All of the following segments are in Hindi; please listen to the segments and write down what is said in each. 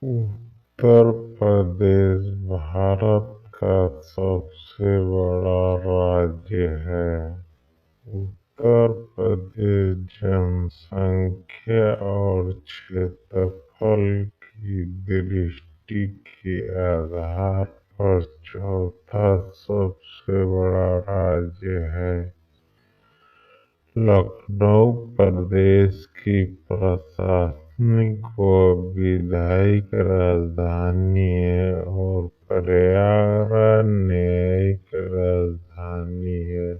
उत्तर प्रदेश भारत का सबसे बड़ा राज्य है। उत्तर प्रदेश जनसंख्या और क्षेत्रफल की दृष्टि के आधार पर चौथा सबसे बड़ा राज्य है। लखनऊ प्रदेश की प्रशासनिक व विधायी राजधानी है और प्रयागराज न्यायिक राजधानी है।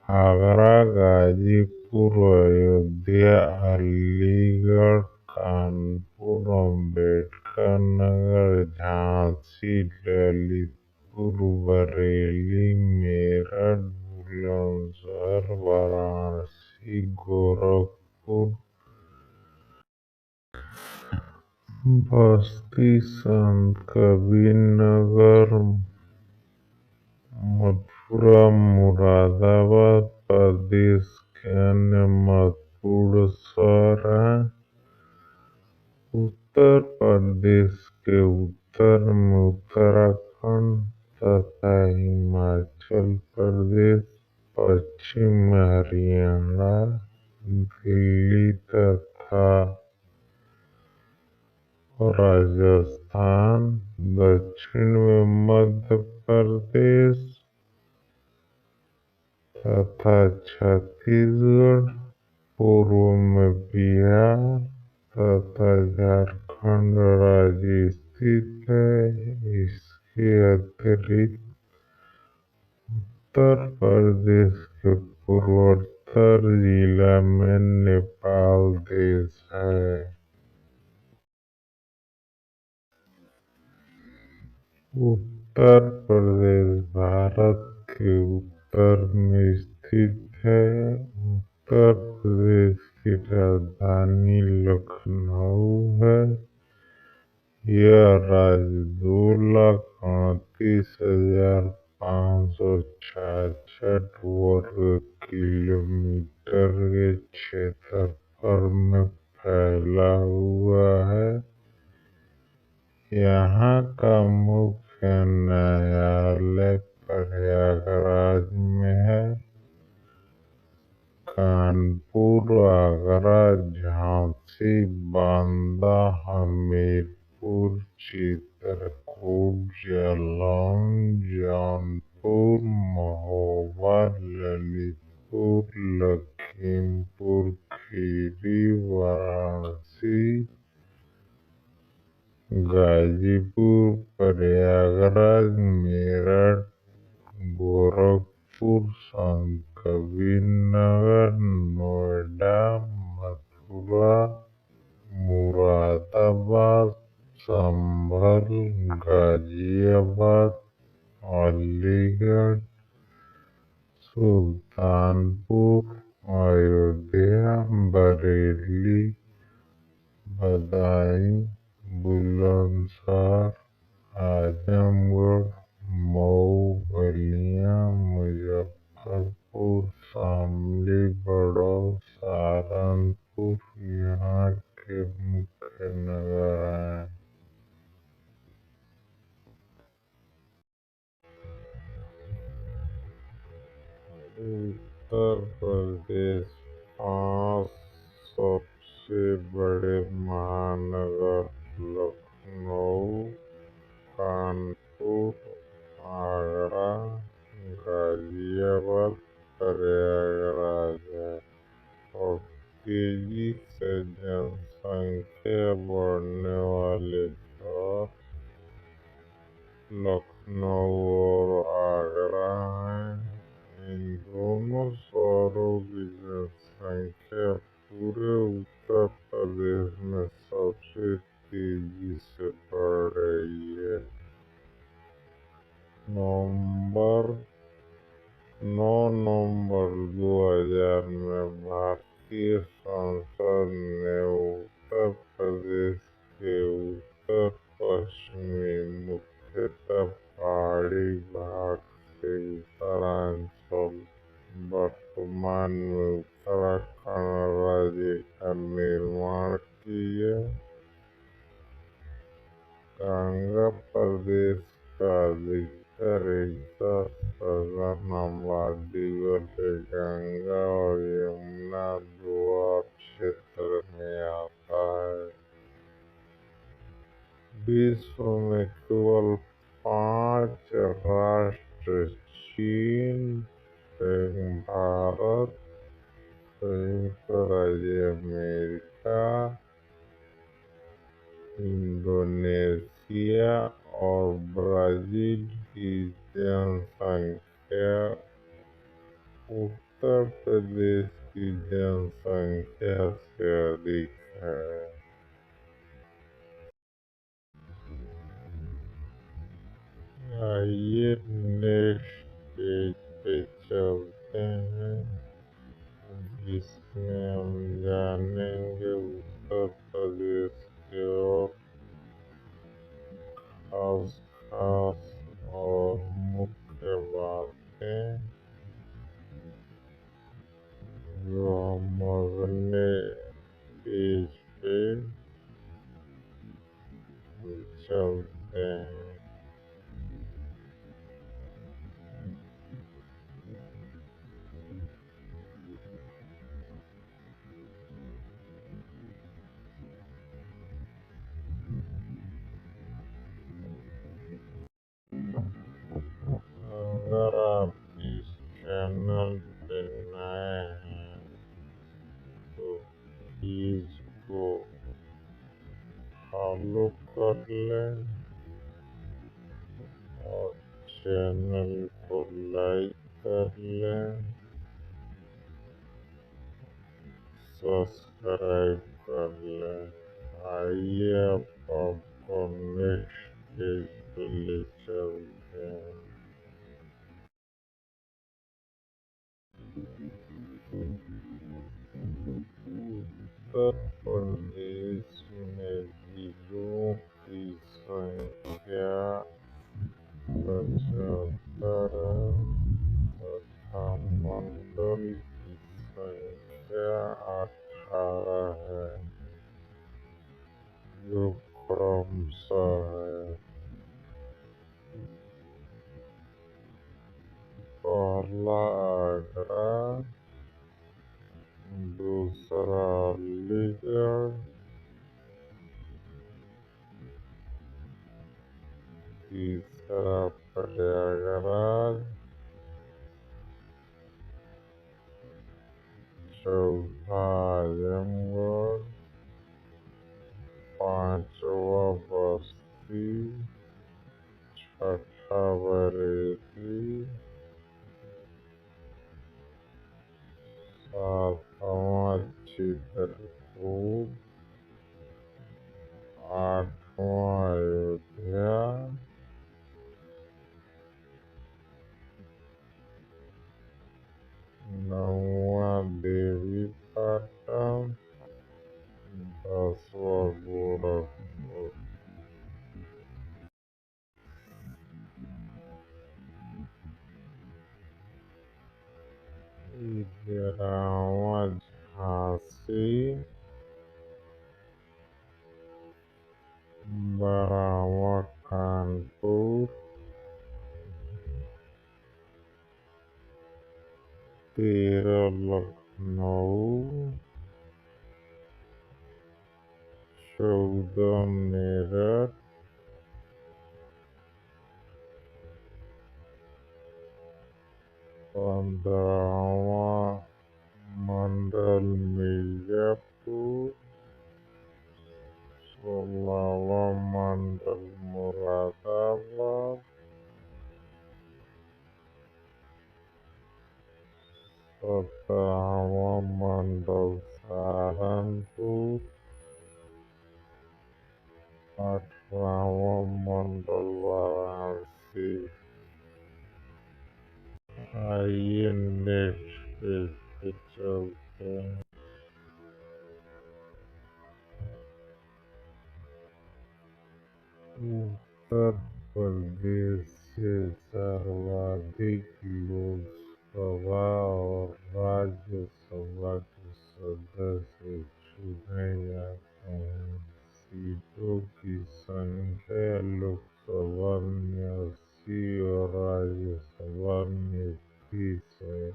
आगरा, गाजीपुर, अयोध्या, अलीगढ़, कानपुर, अम्बेडकर नगर, झांसी, ललितपुर, बरेली, मेरठ, बुलंदशहर, वाराणसी, गोरखपुर, बस्ती, संत कबीर नगर, मथुरा, मुरादाबाद प्रदेश के अन्य महत्वपूर्ण शहर हैं। उत्तर प्रदेश के उत्तर में उत्तराखंड तथा हिमाचल प्रदेश, पश्चिम में हरियाणा, दिल्ली तथा राजस्थान, दक्षिण में मध्य प्रदेश तथा छत्तीसगढ़, पूर्व में बिहार तथा झारखंड राज्य स्थित है। इसके अतिरिक्त उत्तर प्रदेश के पूर्वोत्तर जिला में नेपाल देश है। उत्तर प्रदेश भारत के उत्तर में स्थित है। उत्तर प्रदेश की राजधानी लखनऊ है। यह राज्य 2,38,566 वर्ग किलोमीटर के क्षेत्रफल में फैला हुआ है। यहाँ का मुख्य न्यायालय प्रयागराज में है। कानपुर, आगरा, झांसी, बांदा, हमीरपुर, चित्रकूट, जालौन, जौनपुर, महोबा, ललितपुर, लखीमपुर खीरी, वाराणसी, गाजीपुर, प्रयागराज, मेरठ, गोरखपुर, संत कबीर नगर, नोएडा, मथुरा, मुरादाबाद, संभल, गाजियाबाद, अलीगढ़, सुल्तानपुर, अयोध्या, बरेली, बदायूं, बुलंदशहर, आजमगढ़, मऊ, बलिया, मुजफ्फरपुर, शामली, बड़ौल, सहारनपुर यहाँ के मुख्य नगर हैं। उत्तर प्रदेश 5 सबसे बड़े महानगर लखनऊ, कानपुर, आगरा, गाजियाबाद, प्रयागराज है और तेजी से जनसंख्या बढ़ने वाले शहर लखनऊ और आगरा हैं। इन दोनों शहरों की जनसंख्या पूरे उत्तर प्रदेश में सबसे तेजी से बढ़ रही है। नवंबर 9 नवंबर 2000 में भारतीय संसद ने उत्तर प्रदेश के उत्तर पश्चिमी, मुख्यतः पहाड़ी भाग से उत्तरांचल, वर्तमान में उत्तराखंड राज्य का निर्माण किया। गंगा प्रदेश का अधिकतर हिस्सा सघन आबादी वाले गंगा और यमुना दोआब क्षेत्र में आता है। विश्व में केवल 5 राष्ट्र चीन, भारत, संयुक्त राज्य अमेरिका, इंडोनेशिया और ब्राजील की जनसंख्या उत्तर प्रदेश की जनसंख्या से अधिक है। आइए नेक्स्ट पेज पे चलते हैं, जिसमें हम जानेंगे उत्तर प्रदेश के और खास खास और मुख्य बातें जो हम अगले पेज पे चलते हैं। अगर आप इस चैनल पे नए हैं तो प्लीज को फॉलो कर लें और चैनल को लाइक कर लें, सब्सक्राइब कर लें। आइए अब आपको नेक्स्ट पेज पे ले चलते हैं। उत्तर प्रदेश में जिलों की संख्या 75 तथा मंडल की संख्या 18 है, जो क्रमशः है। पहला आगरा, दूसरा अलीगढ़, तीसरा प्रयागराज, चौथा आजमगढ़, पांचवा बस्ती, छठा बरेली, सातवां चित्रकूट, आठवां अयोध्या, नौवां देवीपाटन, 10वां गोरखपुर। 11वां झांसी, 12वां कानपुर, 13 लखनऊ, 14 मेरठ, 15वां मंडल मिर्जापुर, 16वां मंडल मुरादाबाद, 17वां मंडल सहारनपुर, 18वां मंडल वाराणसी। आइए नेक्स्ट पेज पे चलते हैं। उत्तर प्रदेश से सर्वाधिक लोकसभा और राज्यसभा के सदस्य चुने जाते हैं। सीटों की संख्या लोकसभा में 80 और राज्यसभा में 30 है।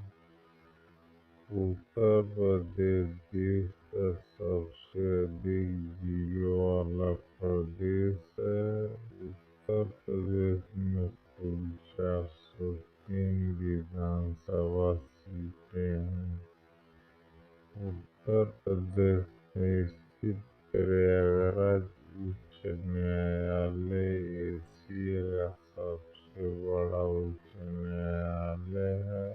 उत्तर प्रदेश देश का सबसे अधिक जिलों वाला प्रदेश है। उत्तर प्रदेश में कुल 403 विधानसभा सीटें हैं। उत्तर प्रदेश में स्थित प्रयागराज उच्च न्यायालय एशिया का सबसे बड़ा उच्च न्यायालय है।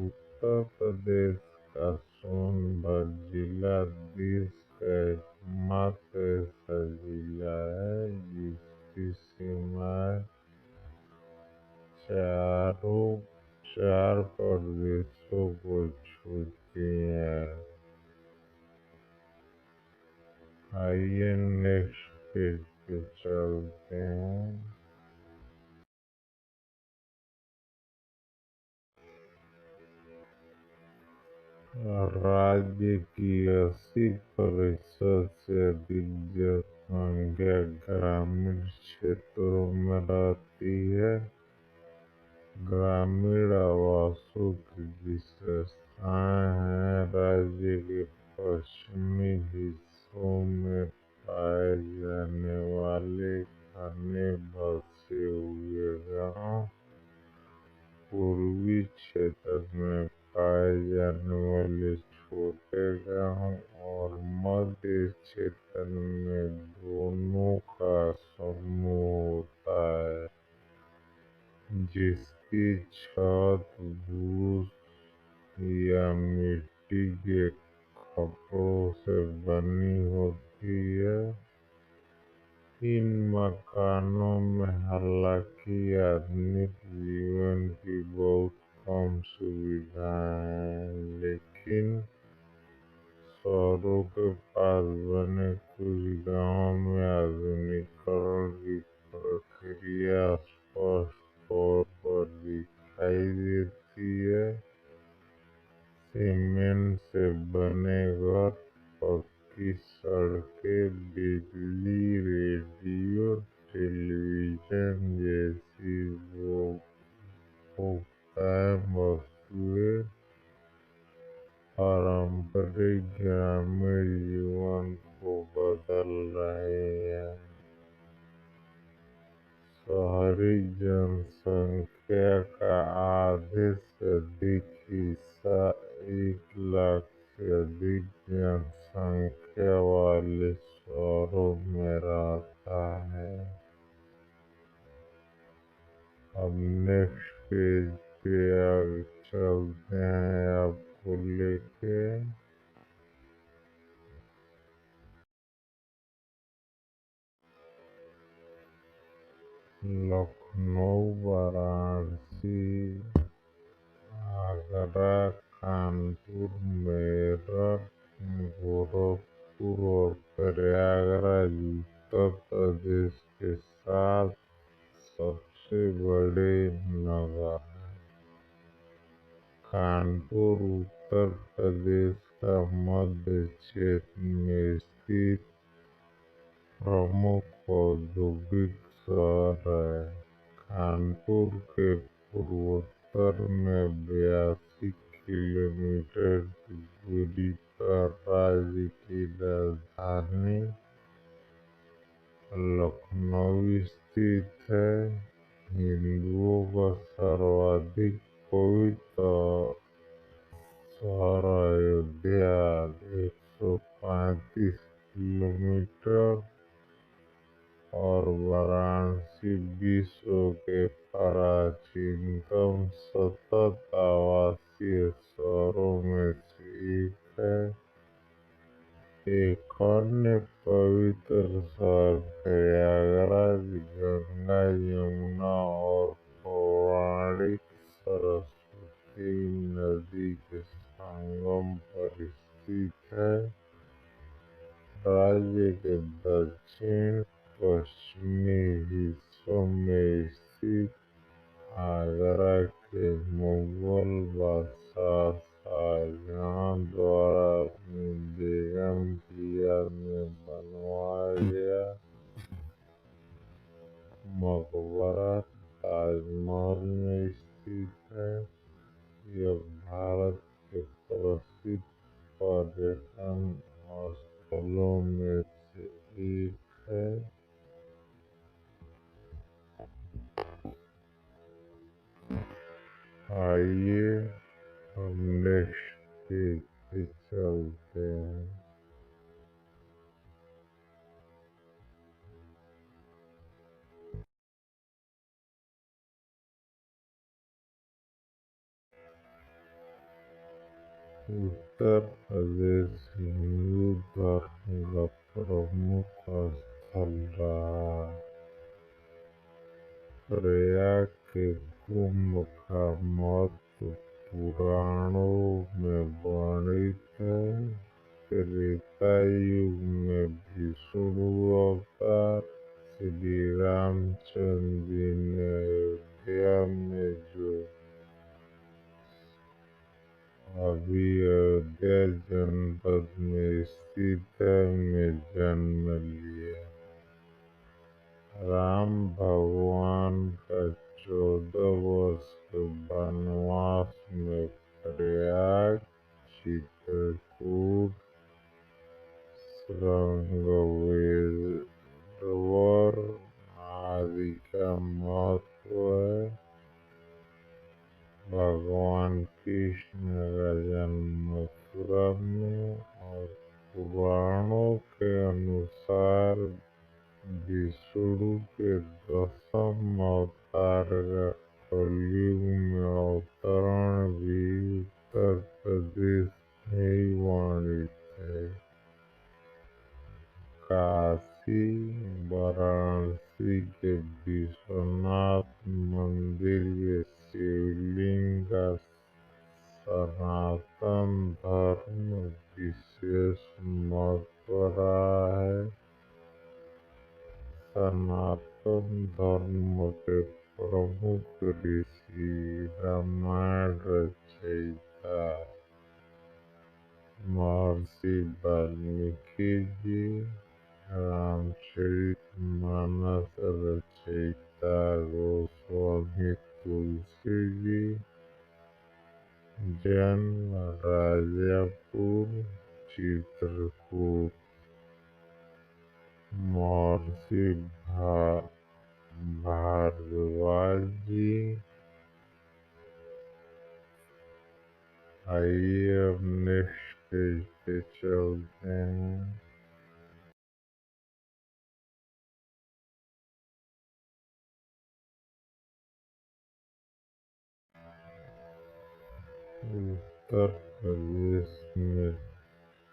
उत्तर प्रदेश का सोनभद्र जिला देश का एकमात्र ऐसा जिला है जिसकी सीमाएं चार प्रदेशों को छूती हैं। आइए नेक्स्ट पेज पे चलते हैं। राज्य की 80% से अधिक जनसंख्या ग्रामीण क्षेत्रों में रहती है। ग्रामीण आवासों की विशेषताएं हैं। राज्य के पश्चिमी हिस्सों में पाए जाने वाले घने बसे हुए गांव, पूर्वी क्षेत्र में पाए जाने वाले छोटे गांव और मध्य क्षेत्र में दोनों का समूह होता है, जिसकी छत फूस या मिट्टी के खपड़ों से बनी होती है। इन मकानों में हालांकि आधुनिक जीवन की बहुत कम सुविधाएं हैं, लेकिन शहरों के पास बने कुछ गांवों में आधुनिकीकरण की प्रक्रिया स्पष्ट तौर पर दिखाई देती है। सीमेंट से बने घर, पक्की सड़कें, बिजली, रेडियो, टेलीविजन जैसी उपभोक्ताएं वस्तुएं पारंपरिक ग्रामीण जीवन को बदल रहे हैं। शहरी जनसंख्या का आधे से अधिक हिस्सा 1 लाख से अधिक जनसंख्या वाले शहरों में रहता है। अब नेक्स्ट पेज पे आगे चलते हैं आपको लेके। लखनऊ, वाराणसी, आगरा, कानपुर, मेरठ, गोरखपुर और प्रयागराज उत्तर प्रदेश के 7 सबसे बड़े नगर हैं। कानपुर उत्तर प्रदेश का मध्य क्षेत्र में स्थित प्रमुख औद्योगिक शहर है। कानपुर के पूर्वोत्तर में 82 किलोमीटर की दूरी पर राज्य की राजधानी लखनऊ स्थित है। हिंदुओं का सर्वाधिक पवित्र शहर अयोध्या 135 किलोमीटर और वाराणसी विश्व के प्राचीनतम सतत आवासीय शहरों में से एक है। एक अन्य पवित्र शहर प्रयागराज गंगा, यमुना और पौराणिक सरस्वती नदी के संगम पर स्थित है। राज्य के दक्षिण पश्चिमी हिस्सों में स्थित आगरा के मुगल बादशाह शाहजहां द्वारा अपनी बेगम की याद में बनवाया गया मकबरा ताजमहल में स्थित है। यह भारत के प्रसिद्ध पर्यटन स्थलों में से एक है। आइए हम नेक्स्ट पेज पे चलते हैं। उत्तर प्रदेश हिंदू धर्म का प्रमुख स्थल रहा। प्रयाग के कुंभ का महत्व पुराणों में वर्णित है। त्रेता युग में विष्णु अवतार श्री रामचंद्र जी ने अयोध्या में जो अभी अयोध्या जनपद में स्थित है में जन्म लिया। राम भगवान का 14 वर्ष के वनवास में प्रयाग, चित्रकूट, श्रृंगवेरवर आदि का महत्व है। भगवान कृष्ण का जन्म मथुरा में और पुराणों के अनुसार विष्णु के 10वें अवतार का कलयुग में अवतरण भी उत्तर प्रदेश में ही वर्णित है। काशी वाराणसी के विश्वनाथ मंदिर के शिवलिंग का सनातन धर्म विशेष महत्व रहा है। सनातन धर्म के प्रमुख ऋषि रामायण रचयिता महर्षि वाल्मीकि जी, रामचरितमानस रचयिता गोस्वामी तुलसी जी, जन्म राजापुर चित्रकूट, महर्षि भारद्वाज जी। आइए अब नेक्स्ट पेज पे चलते हैं। उत्तर प्रदेश में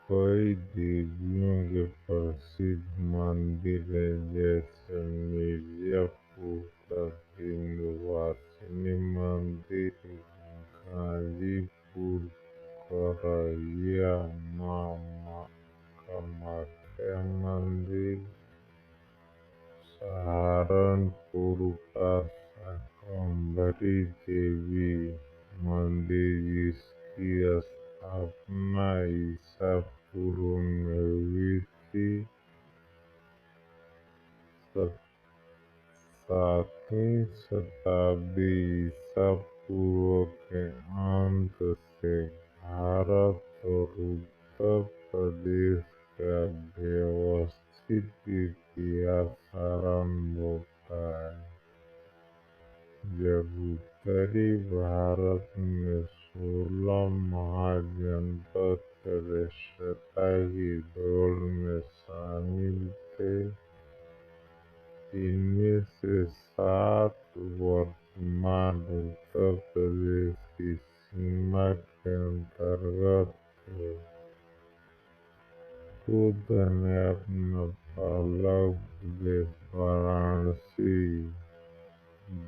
कई देवियों के प्रसिद्ध मंदिर हैं, जैसे मिर्जापुर का विंध्यवासिनी मंदिर, गाजीपुर करैया माँ कामाख्या मंदिर, सहारनपुर का शाकंभरी देवी मंदिर जिसकी स्थापना ईसा पूर्व में हुई थी। 7वीं शताब्दी ईसा पूर्व के अंत से भारत और उत्तर प्रदेश का व्यवस्थित इतिहास आरंभ होता है, जब उत्तरी भारत में 16 महाजनपद श्रेष्ठता की दौड़ में शामिल थे। इनमें से 7 वर्तमान उत्तर प्रदेश की सीमा के अंतर्गत थे। बुद्ध ने अपना पहला उपदेश वाराणसी,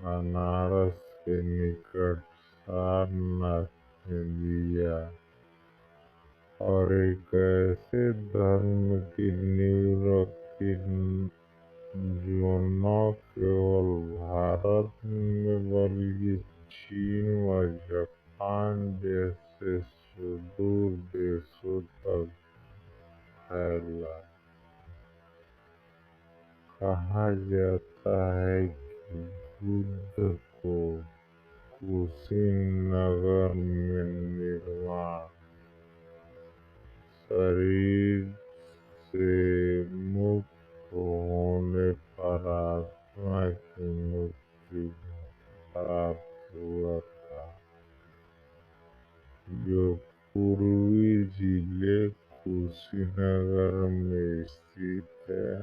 बनारस के निकट सारनाथ में दिया और एक ऐसे धर्म की नींव रखी जो न केवल भारत में बल्कि चीन व जापान जैसे जो दूर देशों तक फैला। कहा जाता है कि बुद्ध को कुशीनगर में निर्वाण शरीर से मुक्त होने पर आत्मा की मुक्ति प्राप्त हुआ था, जो पूर्वी जिले कुशीनगर में स्थित है,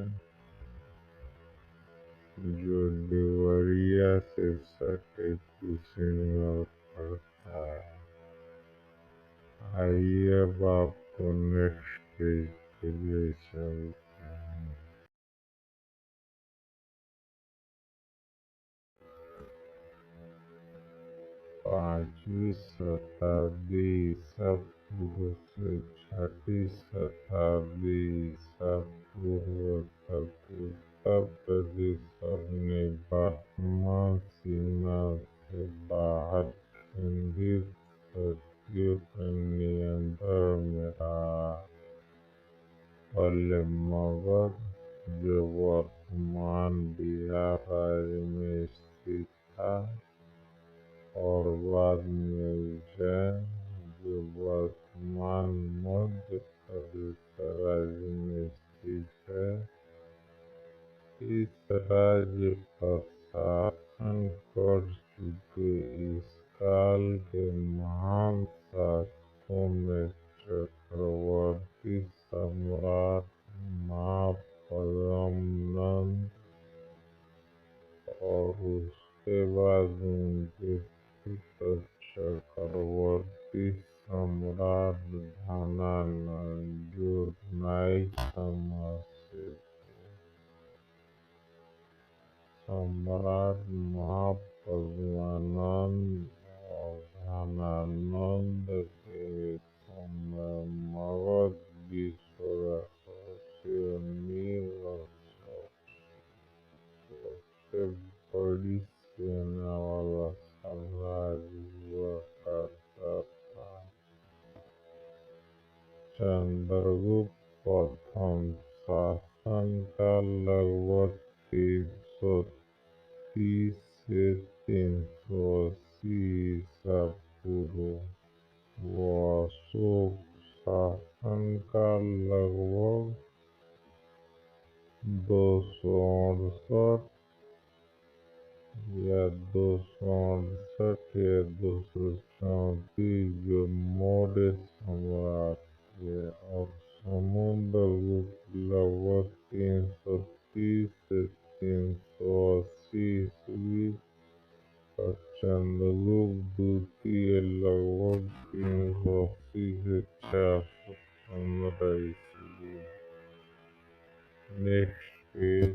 जो देवरिया से सटे कुशीनगर पड़ता है। आइए अब आपको नेक्स्ट पेज पे ले चलते हैं। 5वीं शताब्दी ईसा पूर्व से 6वीं शताब्दी ईसा पूर्व तक उत्तर प्रदेश अपनी वर्तमान सीमा से बाहर केंद्रित शक्तियों के नियंत्रण में रहा। पहले मगध, जो वर्तमान बिहार राज्य में स्थित था, और बाद में उज्जैन, जो वर्तमान मध्य प्रदेश राज्य में स्थित है, इस राज्य पर शासन कर चुके इस काल के महान शासकों में चक्रवर्ती सम्राट महापद्म नंद और उसके बाद उनके पुत्र चक्रवर्ती सम्राट धनानंद, जो नाइक समाज से थे। सम्राट महापद्मानंद और धनानंद के समय मगध विश्व का सबसे अमीर और सबसे बड़ी सेना वाला साम्राज्य हुआ करता था। चंद्रगुप्त प्रथम शासनकाल लगभग 330 से 380 ईसा पूर्व व अशोक शासनकाल लगभग 268 या 268 या 234, जो मौर्य सम्राट थे, और समुद्रगुप्त लगभग 330 से 380 ईस्वी और चंद्रगुप्त द्वितीय लगभग 380 से 415 ईस्वी। Next page.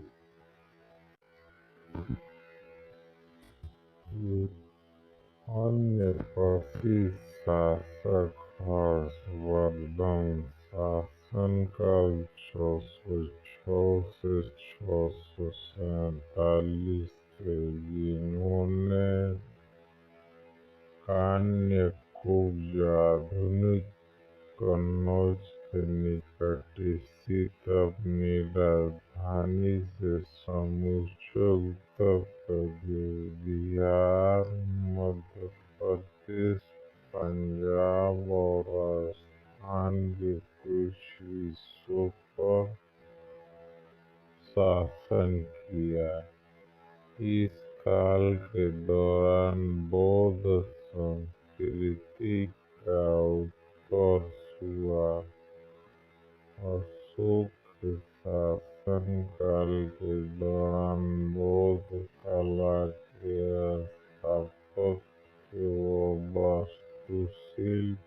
अन्य प्रसिद्ध शासक हर्षवर्धन शासनकाल 606 से 647 थे, जिन्होंने कान्यकुब्ज, जो आधुनिक कन्नौज के निकट स्थित अपनी राजधानी से समूचे उत्तर प्रदेश, बिहार, मध्य प्रदेश, पंजाब और राजस्थान के कुछ हिस्सों पर शासन किया। इस काल के दौरान बौद्ध संस्कृति का उत्कर्ष हुआ। अशोक के शासनकाल के दौरान बौद्ध कला के स्थापत्य व वास्तुशिल्प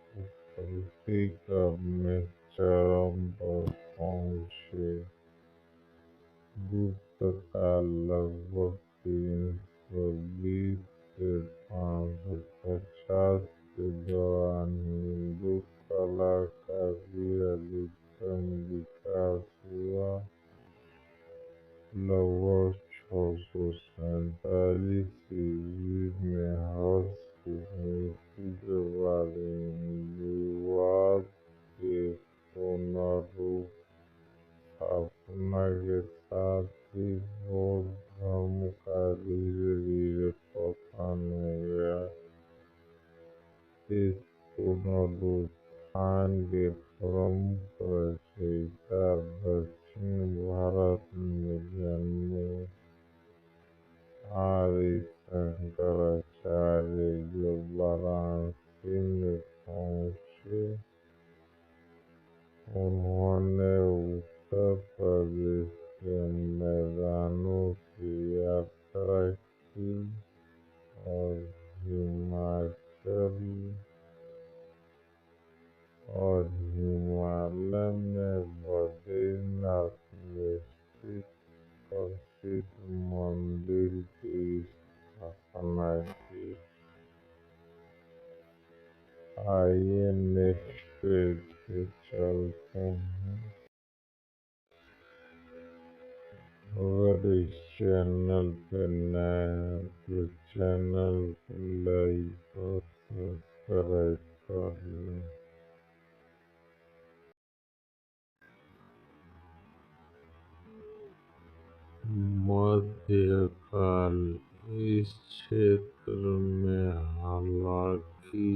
प्रतीक अपने चरम पर पहुँचे। गुप्त काल लगभग 320 से 550 के दौरान हिंदू कला का भी अधिकतम विकास हुआ। लगभग 647 ईस्वी में हर्ष उनके बारे में विवाद के पुनरुत्थापना के साथ ही बौद्ध धर्म का धीरे धीरे पतन हो गया। इस पुनरुत्थान के प्रमुख रचयिता दक्षिण भारत में जन्मे आदि शंकराचार्य, जो वाराणसी में पहुँचे। उन्होंने उत्तर प्रदेश के मैदानों की यात्रा की और हिमालय में बद्रीनाथ में स्थित प्रसिद्ध मंदिर की स्थापना की। आइए नेक्स्ट पेज पे चलते हैं। अगर इस चैनल पे नए हैं तो चैनल को लाइक और सब्सक्राइब कर लें। मध्यकाल। इस क्षेत्र में हालांकि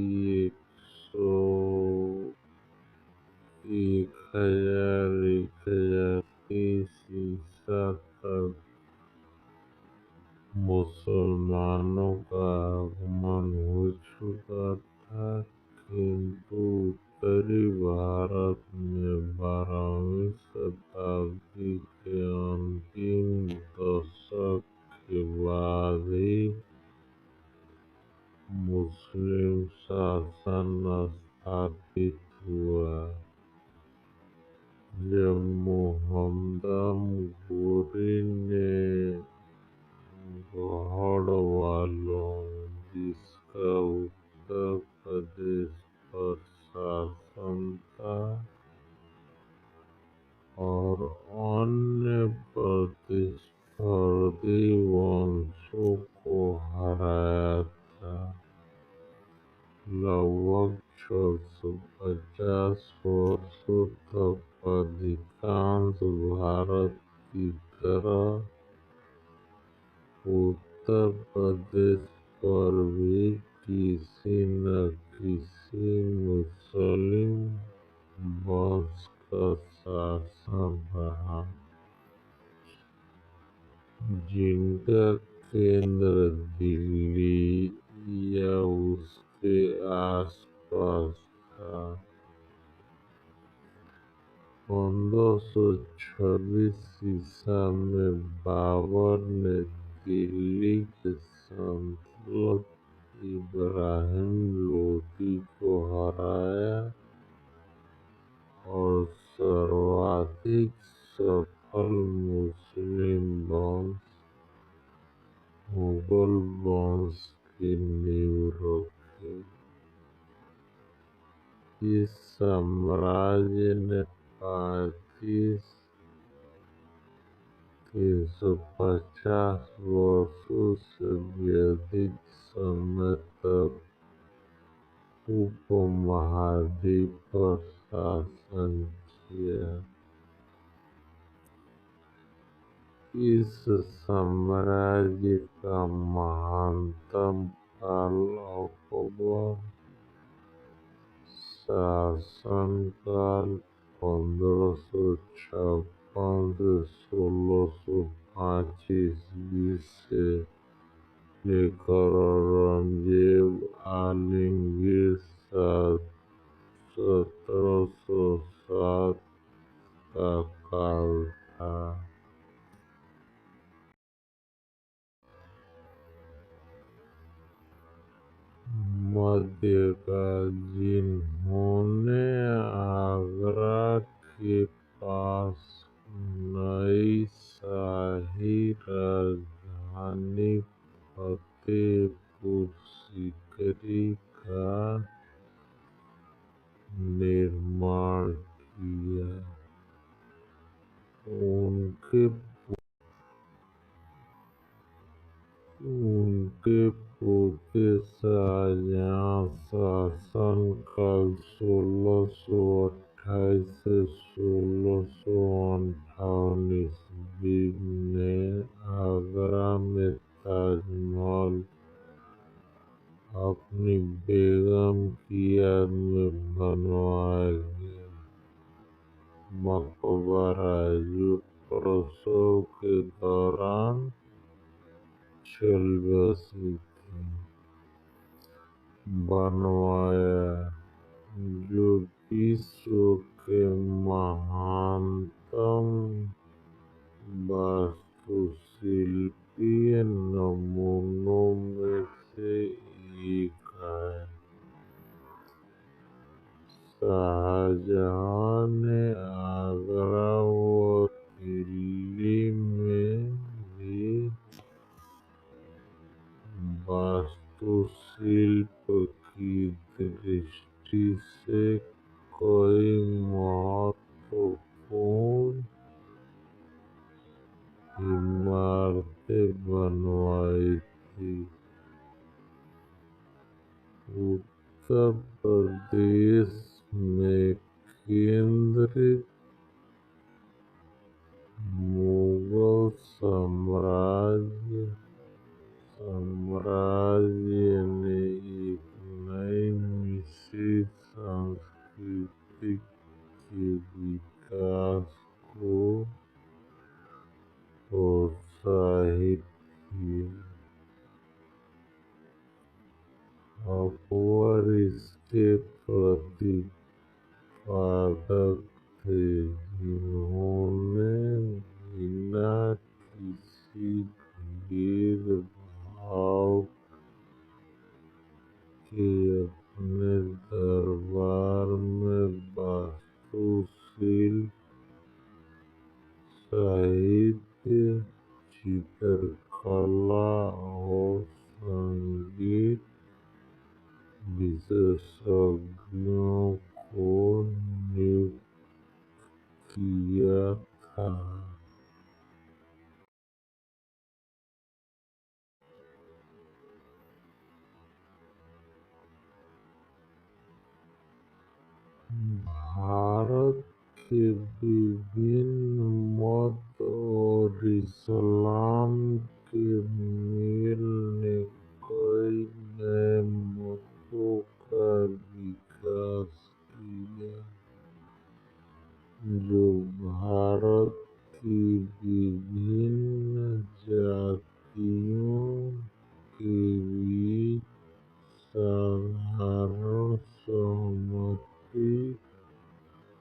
1030 ईसा तक मुसलमानों का आगमन हो चुका था, किंतु उत्तरी भारत में 12वीं शताब्दी के अंतिम दशक के बाद ही मुस्लिम शासन स्थापित हुआ। जब मुहम्मद गोरी ने गढ़वालों, जिसका उत्तर प्रदेश पर शासन था, और अन्य प्रतिस्पर्धी वंशों को हराया था, लगभग 650 वर्षों तक अधिकांश भारत की तरह उत्तर प्रदेश पर भी किसी न किसी मुस्लिम वंश का शासन रहा, जिनका केंद्र दिल्ली या उसके आसपास था। 1526 ईसा में बाबर ने दिल्ली के सल्तनत इब्राहिम लोदी को हराया और सर्वाधिक सफल मुस्लिम वंश मुगल वंश की नींव रखी। इस साम्राज्य ने 350 वर्षों से भी अधिक समय तक उपमहाद्वीप पर शासन किया। इस साम्राज्य का महानतम काल अकबर शासनकाल 1556 से 1605 ईस्वी से लेकर औरंगजेब आलमगीर 1707 का काल था। मध्यकाल। जिन्होंने आगरा के पास नई शाही राजधानी फतेहपुर सीकरी का निर्माण किया। उनके पुत्र के शाहजहाँ शासनकाल 1628 से 1658 ईस्वी में आगरा में ताजमहल अपनी बेगम की याद में बनवाया गया मकबरा जो प्रसव के दौरान चल बसी थी। बनवाया जो विश्व के महानतम वास्तुशिल्पीय नमूनों में से एक है। शाहजहाँ ने आगरा व दिल्ली में भी वास्तुशिल्प की दृष्टि से कई महत्वपूर्ण इमारतें बनवाई थी। उत्तर प्रदेश में केंद्रित मुगल साम्राज्य ने एक नई मिश्रित संस्कृति के विकास को प्रोत्साहित किया। अकबर इसके प्रतिपादक थे जिन्होंने बिना किसी भेदभाव के अपने दरबार में वास्तुशिल्प, साहित्य, चित्रकला और संगीत विशेषज्ञों को नियुक्त किया था। भारत के विभिन्न मत और इस्लाम के मेल ने कई नए मतों का विकास किया जो भारत की विभिन्न जातियों के बीच साधारण सहमति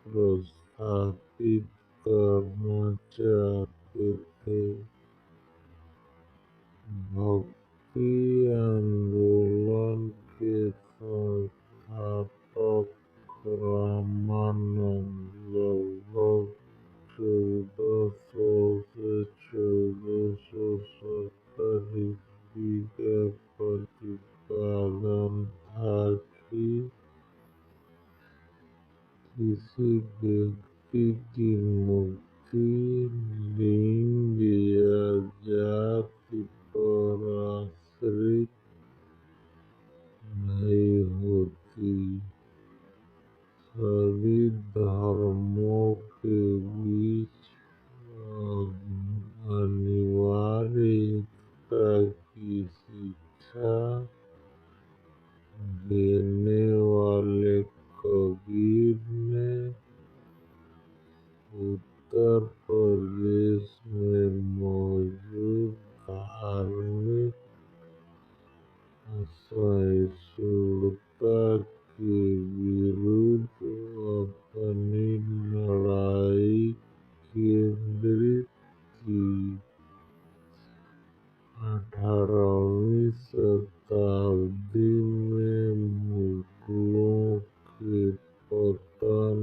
प्रस्थापित करना चाहते थे। भक्ति आंदोलन के संस्थापक रामानंद लगभग 1400 से 1470 ईस्वी का प्रतिपादन था कि किसी व्यक्ति की मुक्ति लिंग या जाति पर आश्रित नहीं होती। सभी धर्मों के बीच अनिवार्य एकता की शिक्षा देने वाले कबीर ने उत्तर प्रदेश में मौजूद धार्मिक असहिष्णुता के विरुद्ध अपनी लड़ाई केंद्रित की। 18वीं शताब्दी में मुगलों के पतन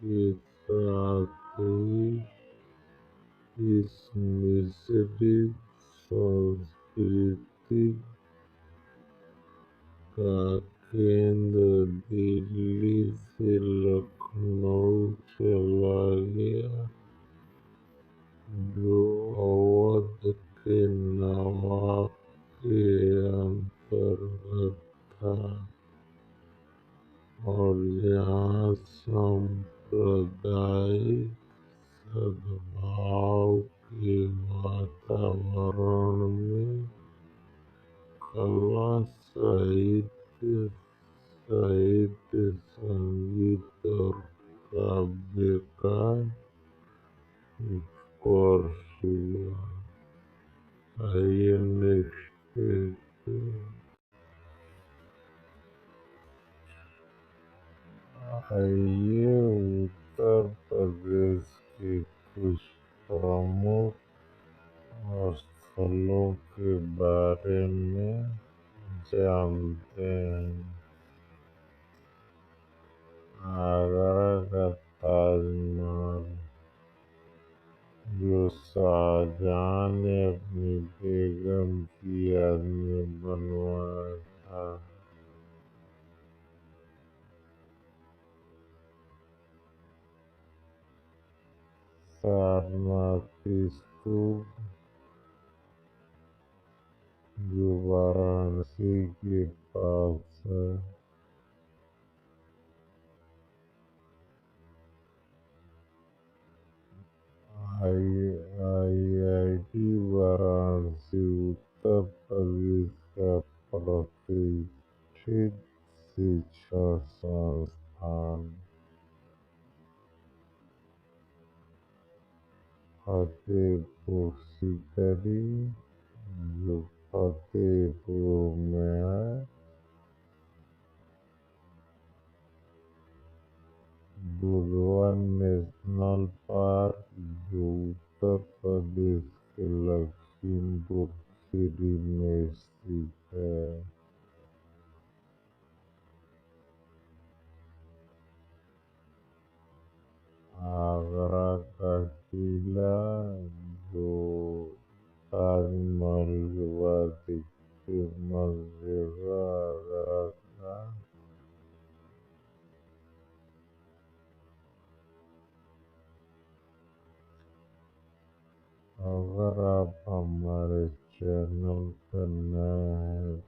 के साथ ही इस मिश्रित संस्कृति का केंद्र दिल्ली से लखनऊ चला गया जो अवध के नवाब के अंतर्गत भाव के वातावरण में कला, साहित्य, संगीत और काव्य का स्पर्श हुआ। आइए नेक्स्ट पेज पे। आइए उत्तर प्रदेश के कुछ प्रमुख स्थलों के बारे में जानते हैं। आगरा का ताजमहल, जो शाहजहां ने अपनी बेगम की याद में बनवाया था। सारनाथ स्तूप, जो वाराणसी के पास है। IIT वाराणसी उत्तर प्रदेश का प्रतिष्ठित शिक्षा संस्थान। फतेहपुर सीकरी, जो फतेहपुर में है। दुधवा नेशनल पार्क, जो उत्तर प्रदेश के लखीमपुर खीरी में स्थित है। आगरा का किला, जो ताजमहल के बाद एक फेमस जगह आगरा का। अगर आप हमारे चैनल पर नए हैं